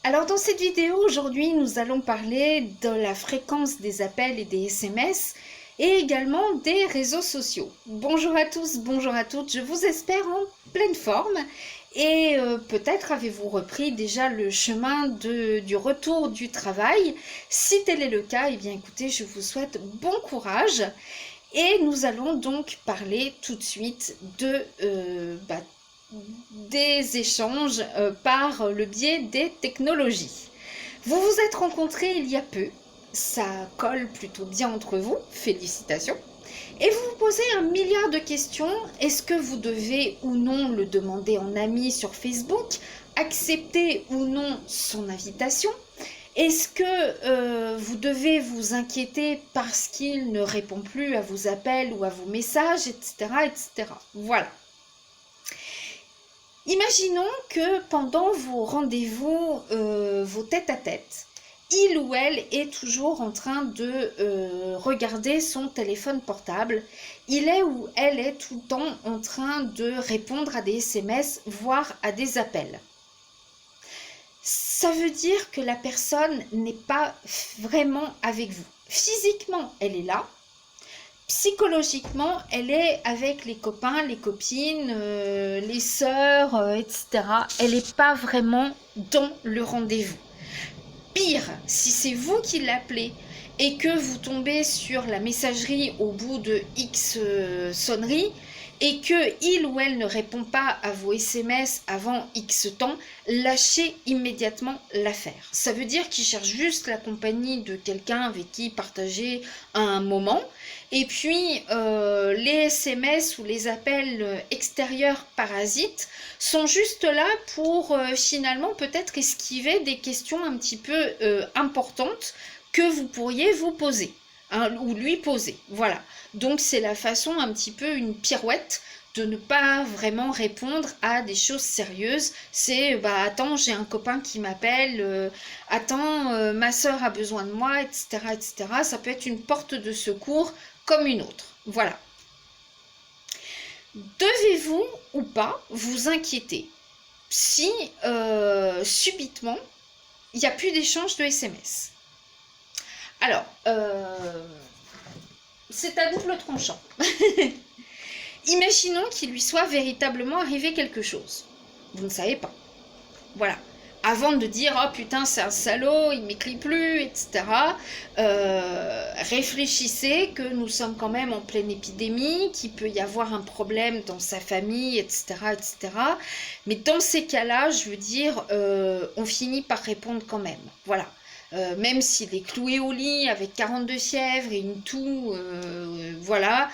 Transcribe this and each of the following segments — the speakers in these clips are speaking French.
Alors dans cette vidéo, aujourd'hui, nous allons parler de la fréquence des appels et des SMS et également des réseaux sociaux. Bonjour à tous, bonjour à toutes, je vous espère en pleine forme et peut-être avez-vous repris déjà le chemin du retour du travail. Si tel est le cas, eh bien écoutez, je vous souhaite bon courage et nous allons donc parler tout de suite des échanges par le biais des technologies. Vous vous êtes rencontrés il y a peu, ça colle plutôt bien entre vous, félicitations. Et vous vous posez un milliard de questions. Est-ce que vous devez ou non le demander en ami sur Facebook? Accepter ou non son invitation? Est-ce que vous devez vous inquiéter parce qu'il ne répond plus à vos appels ou à vos messages, etc., etc. Voilà. Imaginons que pendant vos rendez-vous, vos tête-à-tête, il ou elle est toujours en train de regarder son téléphone portable. Il est ou elle est tout le temps en train de répondre à des SMS, voire à des appels. Ça veut dire que la personne n'est pas vraiment avec vous. Physiquement, elle est là. Psychologiquement, elle est avec les copains, les copines, les sœurs, etc. Elle n'est pas vraiment dans le rendez-vous. Pire, si c'est vous qui l'appelez et que vous tombez sur la messagerie au bout de X sonneries et que il ou elle ne répond pas à vos SMS avant X temps, lâchez immédiatement l'affaire. Ça veut dire qu'il cherche juste la compagnie de quelqu'un avec qui partager un moment. Et puis, les SMS ou les appels extérieurs parasites sont juste là pour finalement peut-être esquiver des questions un petit peu importantes que vous pourriez vous poser, hein, ou lui poser. Voilà. Donc, c'est la façon un petit peu une pirouette de ne pas vraiment répondre à des choses sérieuses. C'est attends, j'ai un copain qui m'appelle, attends, ma soeur a besoin de moi, etc., etc. Ça peut être une porte de secours comme une autre. Voilà. Devez-vous ou pas vous inquiéter si subitement il n'y a plus d'échange de SMS? Alors, c'est à double tranchant. Imaginons qu'il lui soit véritablement arrivé quelque chose. Vous ne savez pas. Voilà. Avant de dire « Oh putain, c'est un salaud, il m'écrit plus, etc. » Réfléchissez que nous sommes quand même en pleine épidémie, qu'il peut y avoir un problème dans sa famille, etc. etc. Mais dans ces cas-là, je veux dire, on finit par répondre quand même. Voilà. Même s'il est cloué au lit avec 42 fièvres et une toux, voilà,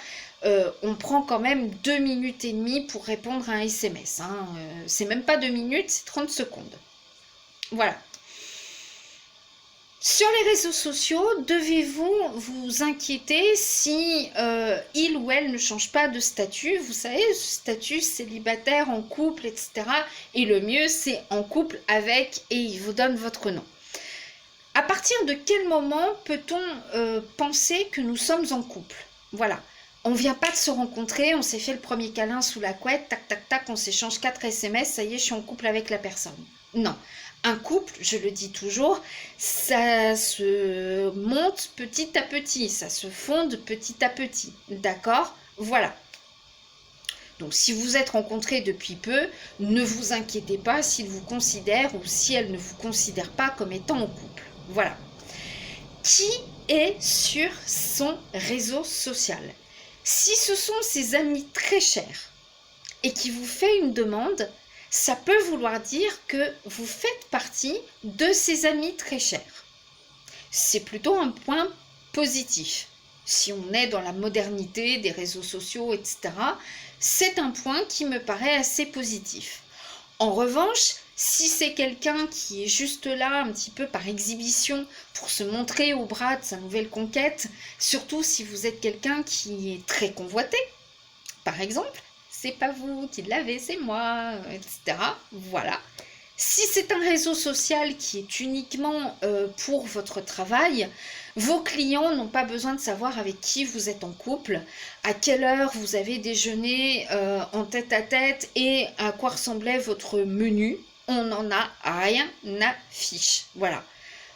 on prend quand même 2 minutes et demie pour répondre à un SMS. Hein. C'est même pas 2 minutes, c'est 30 secondes. Voilà. Sur les réseaux sociaux, devez-vous vous inquiéter si il ou elle ne change pas de statut? Vous savez, statut célibataire, en couple, etc. Et le mieux, c'est en couple avec et il vous donne votre nom. À partir de quel moment peut-on penser que nous sommes en couple? Voilà. On vient pas de se rencontrer, on s'est fait le premier câlin sous la couette, tac, tac, tac, on s'échange 4 SMS, ça y est, je suis en couple avec la personne. Non. Un couple, je le dis toujours, ça se monte petit à petit, ça se fonde petit à petit. D'accord? Voilà. Donc, si vous êtes rencontrés depuis peu, ne vous inquiétez pas s'il vous considère ou si elle ne vous considère pas comme étant en couple. Voilà. Qui est sur son réseau social? Si ce sont ses amis très chers et qui vous fait une demande, ça peut vouloir dire que vous faites partie de ses amis très chers. C'est plutôt un point positif. Si on est dans la modernité des réseaux sociaux, etc., c'est un point qui me paraît assez positif. En revanche, si c'est quelqu'un qui est juste là un petit peu par exhibition pour se montrer au bras de sa nouvelle conquête, surtout si vous êtes quelqu'un qui est très convoité, par exemple, c'est pas vous qui l'avez, c'est moi, etc. Voilà. Si c'est un réseau social qui est uniquement pour votre travail, vos clients n'ont pas besoin de savoir avec qui vous êtes en couple, à quelle heure vous avez déjeuné en tête-à-tête et à quoi ressemblait votre menu. On n'en a rien à fiche. Voilà.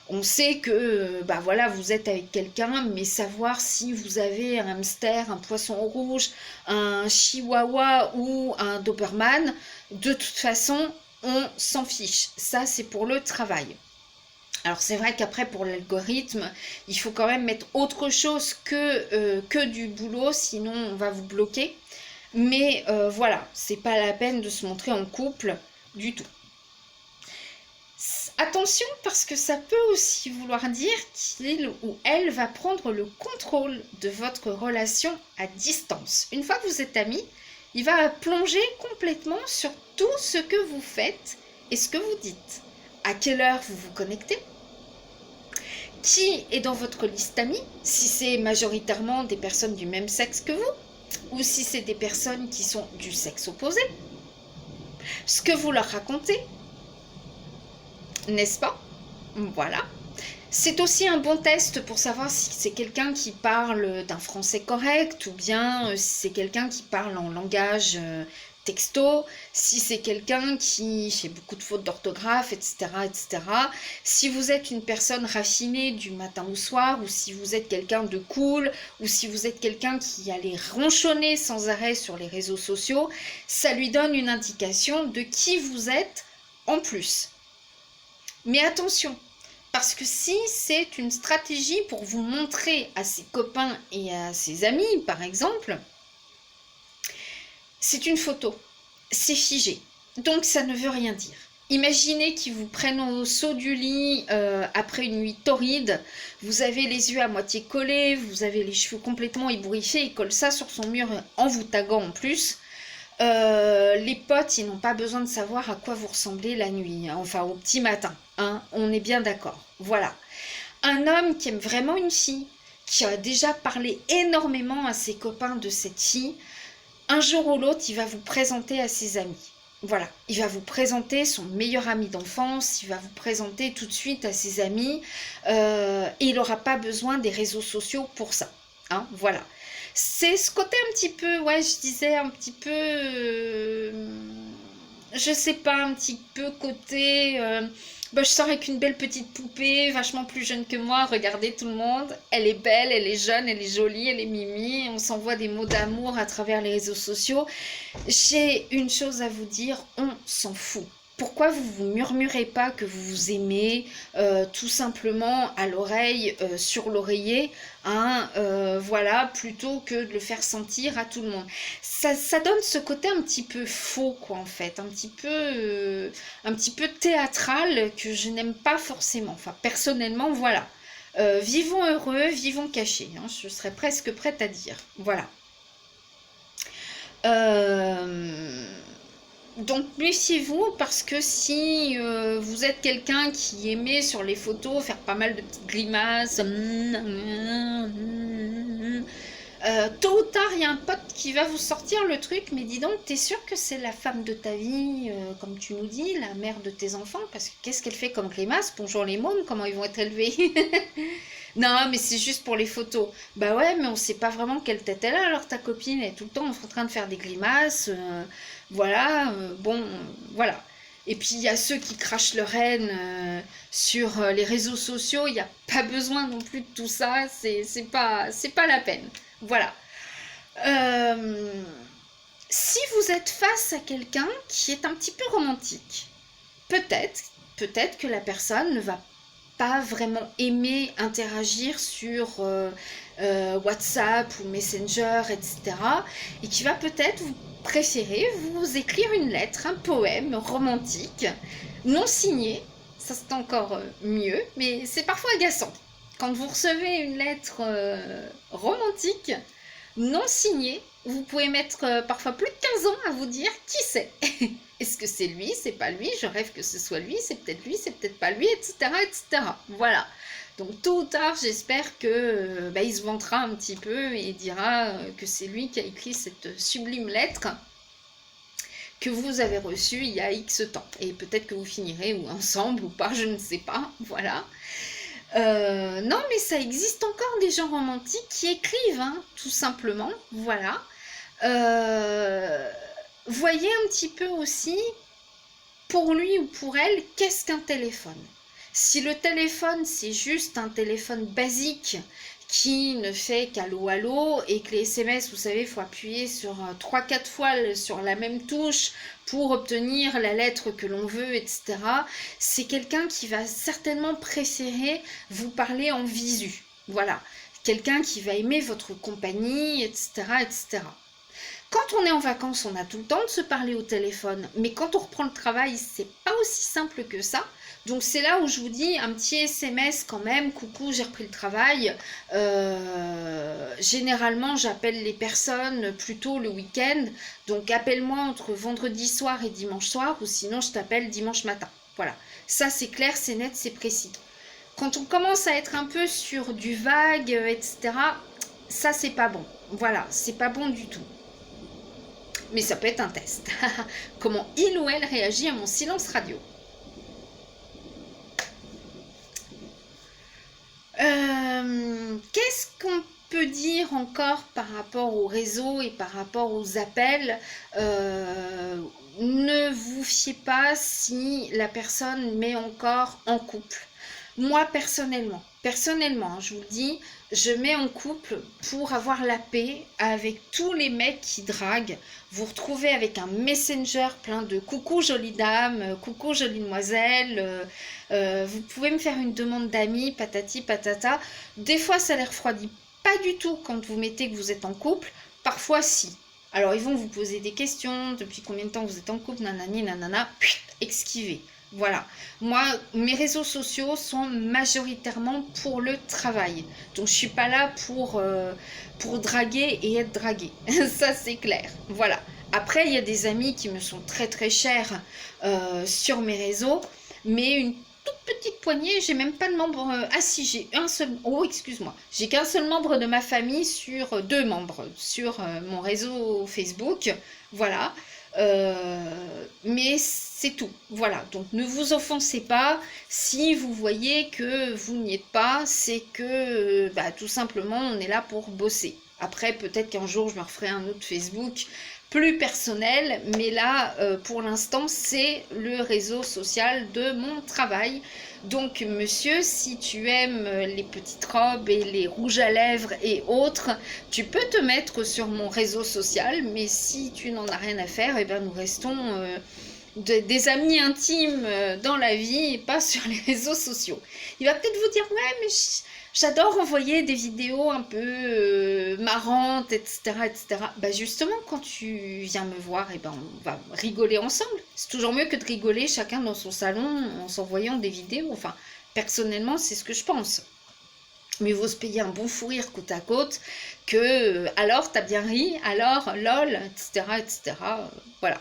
On sait que bah voilà, vous êtes avec quelqu'un, mais savoir si vous avez un hamster, un poisson rouge, un chihuahua ou un doberman, de toute façon, on s'en fiche. Ça, c'est pour le travail. Alors c'est vrai qu'après pour l'algorithme, il faut quand même mettre autre chose que du boulot, sinon on va vous bloquer. Mais voilà, c'est pas la peine de se montrer en couple du tout. Attention parce que ça peut aussi vouloir dire qu'il ou elle va prendre le contrôle de votre relation à distance. Une fois que vous êtes amis, il va plonger complètement sur tout ce que vous faites et ce que vous dites. À quelle heure vous vous connectez? Qui est dans votre liste d'amis? Si c'est majoritairement des personnes du même sexe que vous, ou si c'est des personnes qui sont du sexe opposé. Ce que vous leur racontez, n'est-ce pas? Voilà. C'est aussi un bon test pour savoir si c'est quelqu'un qui parle d'un français correct ou bien si c'est quelqu'un qui parle en langage texto, si c'est quelqu'un qui fait beaucoup de fautes d'orthographe, etc., etc. Si vous êtes une personne raffinée du matin au soir, ou si vous êtes quelqu'un de cool, ou si vous êtes quelqu'un qui allait ronchonner sans arrêt sur les réseaux sociaux, ça lui donne une indication de qui vous êtes en plus. Mais attention, parce que si c'est une stratégie pour vous montrer à ses copains et à ses amis, par exemple, c'est une photo, c'est figé, donc ça ne veut rien dire. Imaginez qu'ils vous prennent au saut du lit après une nuit torride, vous avez les yeux à moitié collés, vous avez les cheveux complètement ébouriffés, il colle ça sur son mur en vous taguant en plus. Les potes, ils n'ont pas besoin de savoir à quoi vous ressemblez la nuit, hein, enfin au petit matin, hein, on est bien d'accord. Voilà. Un homme qui aime vraiment une fille, qui a déjà parlé énormément à ses copains de cette fille, un jour ou l'autre, il va vous présenter à ses amis. Voilà, il va vous présenter son meilleur ami d'enfance, il va vous présenter tout de suite à ses amis, et il n'aura pas besoin des réseaux sociaux pour ça. Hein, voilà. C'est ce côté un petit peu, ouais, je disais un petit peu, je sais pas, un petit peu côté, bah, je sors avec une belle petite poupée, vachement plus jeune que moi, regardez tout le monde, elle est belle, elle est jeune, elle est jolie, elle est mimi, on s'envoie des mots d'amour à travers les réseaux sociaux. J'ai une chose à vous dire, on s'en fout. Pourquoi vous vous murmurez pas que vous vous aimez tout simplement à l'oreille, sur l'oreiller, hein, voilà, plutôt que de le faire sentir à tout le monde. Ça donne ce côté un petit peu faux, quoi, en fait, un petit peu théâtral que je n'aime pas forcément. Enfin, personnellement, voilà. Vivons heureux, vivons cachés, hein, je serais presque prête à dire. Voilà. Donc méfiez-vous parce que si vous êtes quelqu'un qui aimait sur les photos faire pas mal de petites grimaces, tôt ou tard il y a un pote qui va vous sortir le truc, mais dis donc, t'es sûr que c'est la femme de ta vie, comme tu nous dis, la mère de tes enfants? Parce que qu'est-ce qu'elle fait comme grimace? Bonjour les mômes, comment ils vont être élevés? Non, mais c'est juste pour les photos. Bah ouais, mais on sait pas vraiment quelle tête elle a. Alors ta copine est tout le temps en train de faire des grimaces. Voilà, bon, voilà. Et puis il y a ceux qui crachent leur haine sur les réseaux sociaux. Il n'y a pas besoin non plus de tout ça. C'est pas la peine. Voilà. Si vous êtes face à quelqu'un qui est un petit peu romantique, peut-être que la personne ne va pas vraiment aimer interagir sur WhatsApp ou Messenger, etc. Et qui va peut-être vous préférer vous écrire une lettre, un poème romantique, non signé. Ça c'est encore mieux, mais c'est parfois agaçant. Quand vous recevez une lettre romantique, non signée, vous pouvez mettre parfois plus de 15 ans à vous dire qui c'est. Est-ce que c'est lui, c'est pas lui, je rêve que ce soit lui, c'est peut-être pas lui, etc., etc. Voilà. Donc tôt ou tard, j'espère que il se vantera un petit peu et dira que c'est lui qui a écrit cette sublime lettre que vous avez reçue il y a X temps. Et peut-être que vous finirez ou ensemble ou pas, je ne sais pas. Voilà. Non, mais ça existe encore des gens romantiques qui écrivent, hein, tout simplement. Voilà. Voyez un petit peu aussi pour lui ou pour elle, qu'est-ce qu'un téléphone? Si le téléphone, c'est juste un téléphone basique qui ne fait qu'allô allô et que les SMS, vous savez, il faut appuyer sur 3-4 fois sur la même touche pour obtenir la lettre que l'on veut, etc. C'est quelqu'un qui va certainement préférer vous parler en visu. Voilà, quelqu'un qui va aimer votre compagnie, etc., etc. Quand on est en vacances, on a tout le temps de se parler au téléphone, mais quand on reprend le travail, c'est pas aussi simple que ça. Donc c'est là où je vous dis un petit SMS quand même, coucou, j'ai repris le travail. Généralement, j'appelle les personnes plutôt le week-end, donc appelle-moi entre vendredi soir et dimanche soir, ou sinon je t'appelle dimanche matin. Voilà, ça c'est clair, c'est net, c'est précis. Quand on commence à être un peu sur du vague, etc., ça c'est pas bon. Voilà, c'est pas bon du tout. Mais ça peut être un test. Comment il ou elle réagit à mon silence radio. Qu'est-ce qu'on peut dire encore par rapport au réseau et par rapport aux appels? Ne vous fiez pas si la personne met encore en couple. Moi, personnellement, je vous le dis, je mets en couple pour avoir la paix avec tous les mecs qui draguent. Vous retrouvez avec un messenger plein de coucou jolie dame, coucou jolie demoiselle, vous pouvez me faire une demande d'amis, patati patata. Des fois, ça les refroidit pas du tout quand vous mettez que vous êtes en couple. Parfois, si. Alors, ils vont vous poser des questions. Depuis combien de temps vous êtes en couple? Nanani, nanana. Esquivez. Voilà. Moi, mes réseaux sociaux sont majoritairement pour le travail. Donc, je suis pas là pour draguer et être draguée. Ça, c'est clair. Voilà. Après, il y a des amis qui me sont très très chers sur mes réseaux, mais une toute petite poignée, j'ai même pas de membre. Ah si, j'ai un seul. Oh, excuse-moi. J'ai qu'un seul membre de ma famille sur deux membres sur mon réseau Facebook. Voilà. Mais c'est tout. Voilà. Donc ne vous offensez pas. Si vous voyez que vous n'y êtes pas, c'est que tout simplement on est là pour bosser. Après, peut-être qu'un jour je me referai un autre Facebook plus personnel, mais là, pour l'instant, c'est le réseau social de mon travail. Donc, monsieur, si tu aimes les petites robes et les rouges à lèvres et autres, tu peux te mettre sur mon réseau social, mais si tu n'en as rien à faire, eh bien, nous restons des amis intimes dans la vie et pas sur les réseaux sociaux. Il va peut-être vous dire, ouais, mais j'adore envoyer des vidéos un peu marrantes, etc., etc. Bah justement, quand tu viens me voir, eh ben on va rigoler ensemble. C'est toujours mieux que de rigoler chacun dans son salon en s'envoyant des vidéos. Enfin, personnellement, c'est ce que je pense. Mais il vaut se payer un bon fou rire côte à côte que alors t'as bien ri, alors lol, etc., etc. Voilà.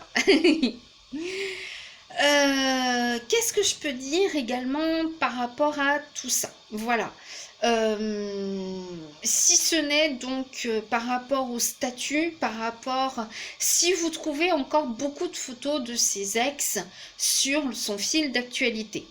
Qu'est-ce que je peux dire également par rapport à tout ça? Voilà. Si ce n'est donc par rapport au statut, par rapport... Si vous trouvez encore beaucoup de photos de ses ex sur son fil d'actualité,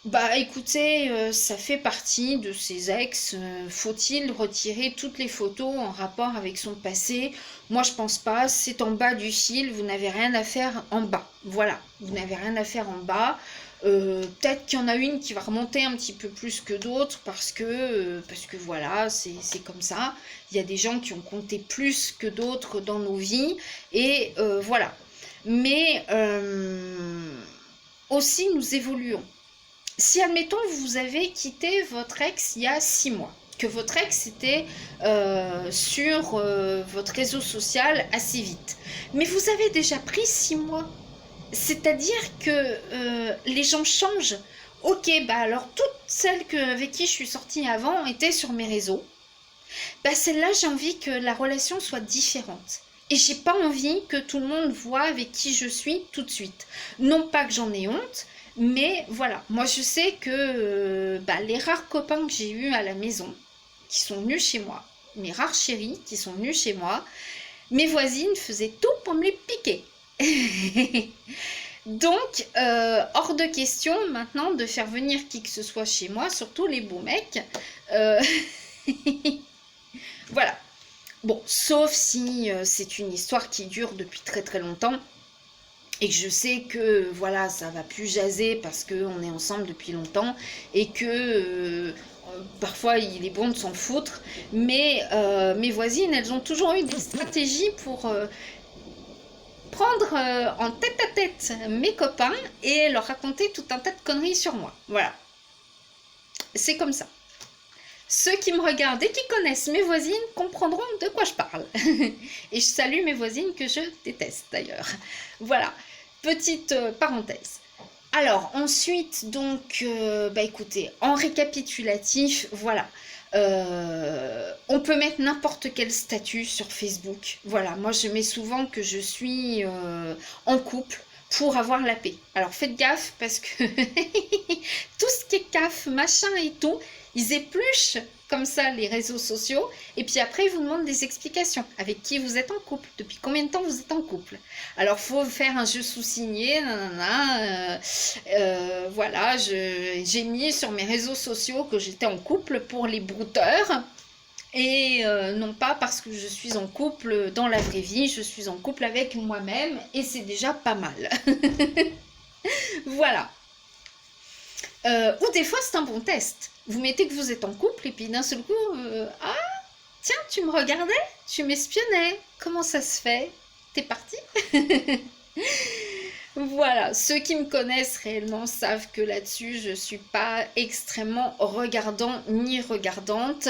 bah écoutez, ça fait partie de ses ex. Faut-il retirer toutes les photos en rapport avec son passé? Moi je pense pas, c'est en bas du fil, vous n'avez rien à faire en bas. Voilà, vous n'avez rien à faire en bas. Peut-être qu'il y en a une qui va remonter un petit peu plus que d'autres parce que voilà, c'est comme ça. Il y a des gens qui ont compté plus que d'autres dans nos vies et voilà. Mais aussi nous évoluons. Si, admettons, vous avez quitté votre ex il y a 6 mois, que votre ex était sur votre réseau social assez vite, mais vous avez déjà pris 6 mois, c'est-à-dire que les gens changent. Ok, bah alors toutes celles avec qui je suis sortie avant étaient sur mes réseaux. Bah celle-là, j'ai envie que la relation soit différente. Et j'ai pas envie que tout le monde voit avec qui je suis tout de suite. Non pas que j'en ai honte, mais voilà. Moi, je sais que les rares copains que j'ai eus à la maison, qui sont venus chez moi, mes rares chéris qui sont venus chez moi, mes voisines faisaient tout pour me les piquer. Donc, hors de question maintenant de faire venir qui que ce soit chez moi, surtout les beaux mecs. Voilà. Bon, sauf si c'est une histoire qui dure depuis très très longtemps et que je sais que voilà, ça va plus jaser parce qu'on est ensemble depuis longtemps et que parfois il est bon de s'en foutre, mais mes voisines, elles ont toujours eu des stratégies pour prendre en tête à tête mes copains et leur raconter tout un tas de conneries sur moi. Voilà, c'est comme ça. Ceux qui me regardent et qui connaissent mes voisines comprendront de quoi je parle. Et je salue mes voisines que je déteste d'ailleurs. Voilà, petite parenthèse. Alors ensuite, donc, écoutez, en récapitulatif, voilà. On peut mettre n'importe quel statut sur Facebook. Voilà, moi je mets souvent que je suis en couple pour avoir la paix. Alors faites gaffe parce que tout ce qui est CAF, machin et tout, ils épluchent comme ça les réseaux sociaux et puis après ils vous demandent des explications. Avec qui vous êtes en couple, depuis combien de temps vous êtes en couple. Alors faut faire un jeu sous-signé, voilà, j'ai mis sur mes réseaux sociaux que j'étais en couple pour les brouteurs. Et non pas parce que je suis en couple dans la vraie vie, je suis en couple avec moi-même et c'est déjà pas mal. Voilà. Ou des fois c'est un bon test. Vous mettez que vous êtes en couple et puis d'un seul coup, ah tiens, tu me regardais, tu m'espionnais, comment ça se fait? T'es parti? Voilà, ceux qui me connaissent réellement savent que là-dessus, je ne suis pas extrêmement regardant ni regardante.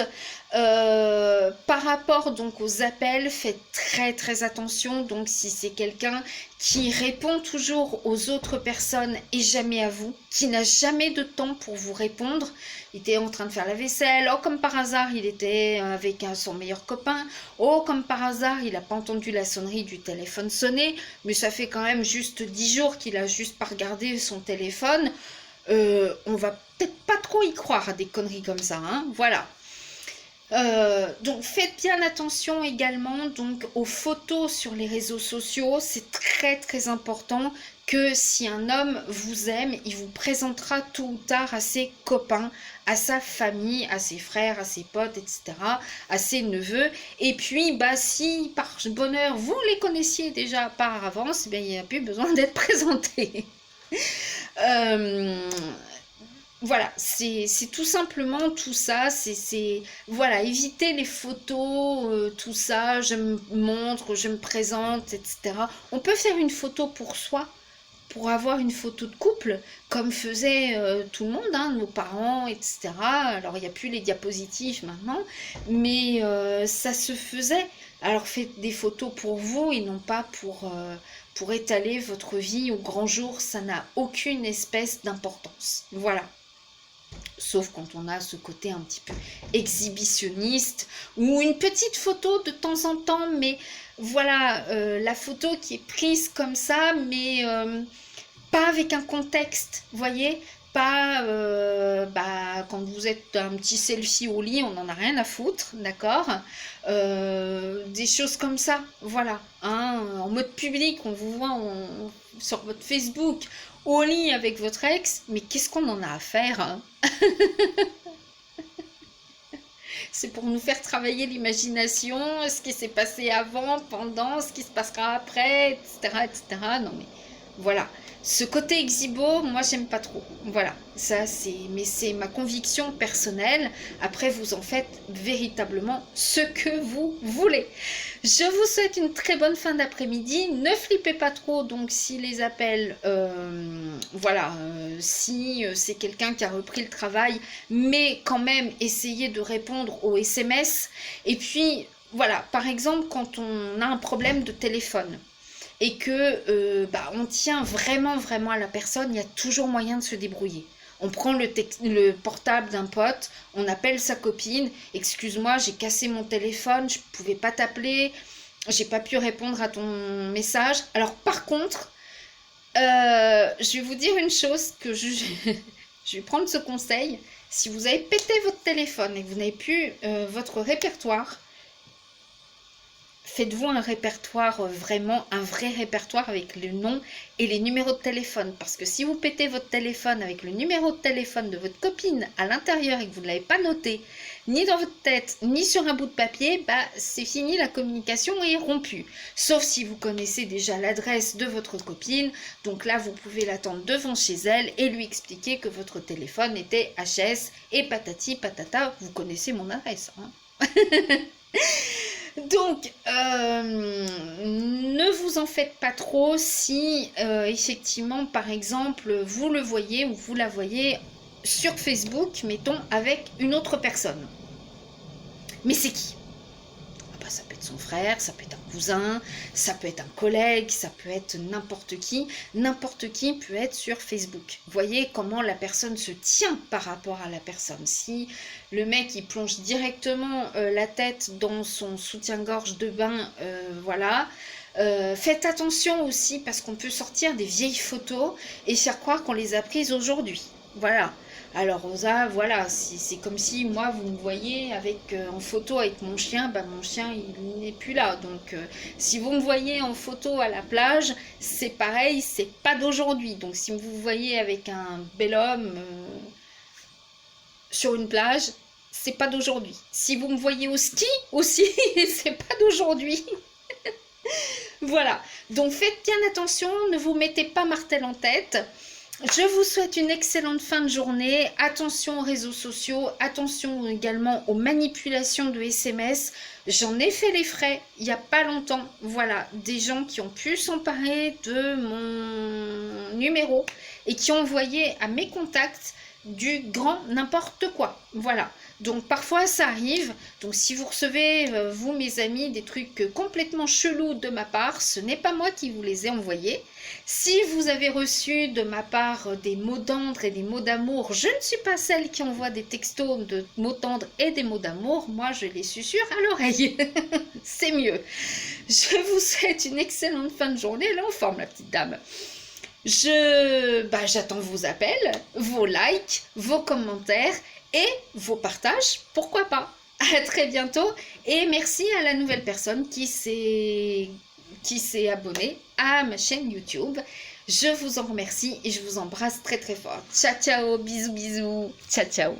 Par rapport donc aux appels, faites très attention. Donc si c'est quelqu'un qui répond toujours aux autres personnes et jamais à vous, qui n'a jamais de temps pour vous répondre, il était en train de faire la vaisselle, oh comme par hasard il était avec son meilleur copain, oh comme par hasard il n'a pas entendu la sonnerie du téléphone sonner, mais ça fait quand même juste 10 jours qu'il a juste pas regardé son téléphone, on va peut-être pas trop y croire à des conneries comme ça, hein, voilà. Donc faites bien attention également donc aux photos sur les réseaux sociaux, c'est très important que si un homme vous aime, il vous présentera tôt ou tard à ses copains, à sa famille, à ses frères, à ses potes, etc., à ses neveux. Et puis, si par bonheur vous les connaissiez déjà par avance, il n'y a plus besoin d'être présenté. Voilà, c'est tout simplement tout ça, voilà, éviter les photos, tout ça, je me montre, je me présente, etc. On peut faire une photo pour soi, pour avoir une photo de couple, comme faisait tout le monde, hein, nos parents, etc. Alors, il n'y a plus les diapositives maintenant, mais ça se faisait. Alors, faites des photos pour vous et non pas pour étaler votre vie au grand jour, ça n'a aucune espèce d'importance. Voilà. Sauf quand on a ce côté un petit peu exhibitionniste ou une petite photo de temps en temps, mais voilà, la photo qui est prise comme ça, mais pas avec un contexte, vous voyez, pas quand vous êtes un petit selfie au lit, on n'en a rien à foutre, d'accord, des choses comme ça, voilà, hein, en mode public, on vous voit sur votre Facebook au lit avec votre ex, mais qu'est-ce qu'on en a à faire, hein? C'est pour nous faire travailler l'imagination, ce qui s'est passé avant, pendant, ce qui se passera après, etc., etc. Non mais voilà, ce côté exhibo, moi j'aime pas trop. Voilà, ça c'est ma conviction personnelle. Après vous en faites véritablement ce que vous voulez. Je vous souhaite une très bonne fin d'après-midi. Ne flippez pas trop, donc si les appels, voilà, si c'est quelqu'un qui a repris le travail, mais quand même essayez de répondre aux SMS. Et puis voilà, par exemple quand on a un problème de téléphone et que on tient vraiment à la personne, il y a toujours moyen de se débrouiller. On prend le portable d'un pote, on appelle sa copine, excuse-moi, j'ai cassé mon téléphone, je ne pouvais pas t'appeler, j'ai pas pu répondre à ton message. Alors par contre, je vais vous dire une chose que je vais prendre ce conseil. Si vous avez pété votre téléphone et que vous n'avez plus votre répertoire, faites-vous un répertoire, vraiment un vrai répertoire avec le nom et les numéros de téléphone. Parce que si vous pétez votre téléphone avec le numéro de téléphone de votre copine à l'intérieur et que vous ne l'avez pas noté, ni dans votre tête, ni sur un bout de papier, bah c'est fini, la communication est rompue. Sauf si vous connaissez déjà l'adresse de votre copine, donc là vous pouvez l'attendre devant chez elle et lui expliquer que votre téléphone était HS et patati patata, vous connaissez mon adresse. Hein. Donc, ne vous en faites pas trop si effectivement, par exemple, vous le voyez ou vous la voyez sur Facebook, mettons, avec une autre personne. Mais c'est qui? Ah bah, ça peut être son frère, ça peut être un cousin, ça peut être un collègue, ça peut être n'importe qui. N'importe qui peut être sur Facebook. Voyez comment la personne se tient par rapport à la personne. Si le mec il plonge directement la tête dans son soutien-gorge de bain, voilà. Faites attention aussi parce qu'on peut sortir des vieilles photos et faire croire qu'on les a prises aujourd'hui. Voilà. Alors Rosa, voilà, c'est comme si moi vous me voyez avec en photo avec mon chien, bah mon chien il n'est plus là. Donc si vous me voyez en photo à la plage, c'est pareil, c'est pas d'aujourd'hui. Donc si vous voyez avec un bel homme sur une plage, c'est pas d'aujourd'hui. Si vous me voyez au ski aussi, c'est pas d'aujourd'hui. Voilà, donc faites bien attention, ne vous mettez pas martel en tête. Je vous souhaite une excellente fin de journée. Attention aux réseaux sociaux, attention également aux manipulations de SMS. J'en ai fait les frais il n'y a pas longtemps. Voilà, des gens qui ont pu s'emparer de mon numéro et qui ont envoyé à mes contacts du grand n'importe quoi. Voilà. Donc parfois ça arrive. Donc si vous recevez, vous mes amis, des trucs complètement chelous de ma part, ce n'est pas moi qui vous les ai envoyés. Si vous avez reçu de ma part des mots tendres et des mots d'amour, je ne suis pas celle qui envoie des textos de mots tendres et des mots d'amour. Moi je les susurre à l'oreille. C'est mieux. Je vous souhaite une excellente fin de journée. Elle est en forme la petite dame. J'attends vos appels, vos likes, vos commentaires et vos partages, pourquoi pas. À très bientôt et merci à la nouvelle personne qui s'est abonnée à ma chaîne YouTube. Je vous en remercie et je vous embrasse très très fort. Ciao ciao, bisous bisous, ciao ciao.